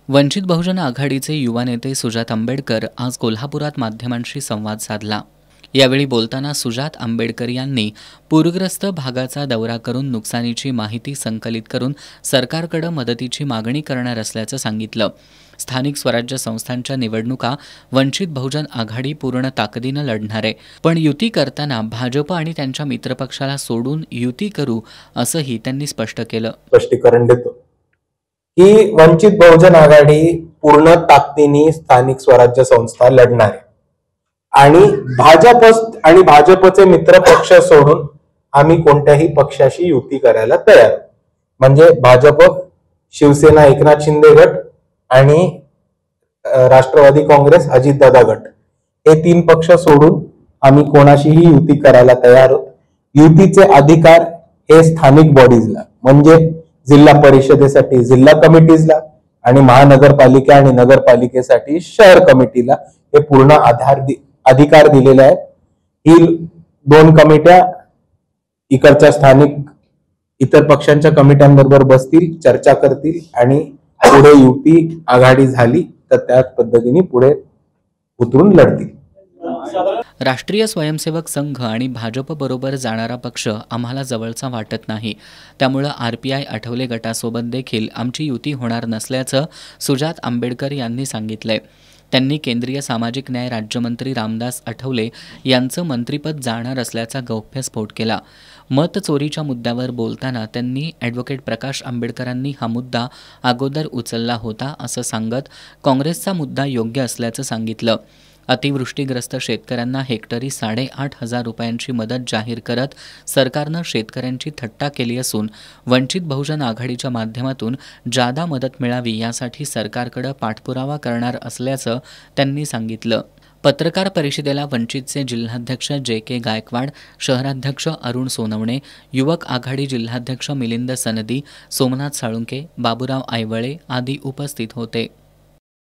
वंचित बहुजन आघाडीचे युवा नेते सुजात आंबेडकर आज कोल्हापुरात माध्यमांशी संवाद साधला। यावेळी बोलताना सुजात आंबेडकर यांनी पूरग्रस्त भागाचा दौरा करून नुकसानीची माहिती संकलित करून सरकारकडे मदतीची मागणी करणार असल्याचं सांगितलं। स्थानिक स्वराज्य संस्थांच्या निवडणुका वंचित बहुजन आघाडी पूर्ण ताकदीनं लढणार आहे, पण युती करताना भाजप आणि त्यांच्या मित्रपक्षाला सोडून युती करू असंही त्यांनी स्पष्ट केलं। स्पष्टीकरण देतो की वंचित बहुजन आघाडी पूर्ण ताकदीने स्थानिक स्वराज्य संस्था लढणार आहे आणि भाजपचे मित्र पक्ष सोडून आम्ही कोणत्याही पक्षाशी युती करायला तयार। म्हणजे भाजप, शिवसेना एकनाथ शिंदे गट आणि राष्ट्रवादी काँग्रेस अजितदादा गट हे तीन पक्ष सोडून आम्ही कोणाशीही युती करायला तयार आहोत। युतीचे अधिकार हे स्थानिक बॉडीजला म्हणजे जिल्हा परिषदेसाठी जिल्हा कमिटीजला आणि महानगरपालिका आणि नगरपालिकेसाठी शहर कमिटीला हे पूर्ण अधिकार दिलेले आहेत। ही दोन कमिट्या इकडच्या स्थानिक इतर पक्षांच्या कमिट्यांबरोबर बसतील, चर्चा करतील आणि पुढे युती आघाडी झाली तर त्याच पद्धतीने पुढे उतरून लढतील। राष्ट्रीय स्वयंसेवक संघ आणि भाजप बरोबर जाणारा पक्ष आम्हाला जवळचा वाटत नाही, त्यामुळे आरपीआय आठवले गटासोबत देखील आमची युती होणार नसल्याचं सुजात आंबेडकर यांनी सांगितलंय। त्यांनी केंद्रीय सामाजिक न्याय राज्यमंत्री रामदास आठवले यांचं मंत्रिपद जाणार असल्याचा गौप्यस्फोट केला। मत चोरीच्या मुद्द्यावर बोलताना त्यांनी ॲडव्होकेट प्रकाश आंबेडकरांनी हा मुद्दा अगोदर उचलला होता असं सांगत काँग्रेसचा मुद्दा योग्य असल्याचं सांगितलं। अतिवृष्टीग्रस्त शेतकऱ्यांना हेक्टरी 8,500 रुपयांची मदत जाहीर करत सरकारनं शेतकऱ्यांची थट्टा केली असून वंचित बहुजन आघाडीच्या माध्यमातून जादा मदत मिळावी यासाठी सरकारकडे पाठपुरावा करणार असल्याचं त्यांनी सांगितलं। पत्रकार परिषदेला वंचितचे जिल्हाध्यक्ष जे.के. गायकवाड, शहराध्यक्ष अरुण सोनवणे, युवक आघाडी जिल्हाध्यक्ष मिलिंद सनदी, सोमनाथ साळुंके, बाबूराव आयवळे आदी उपस्थित होते।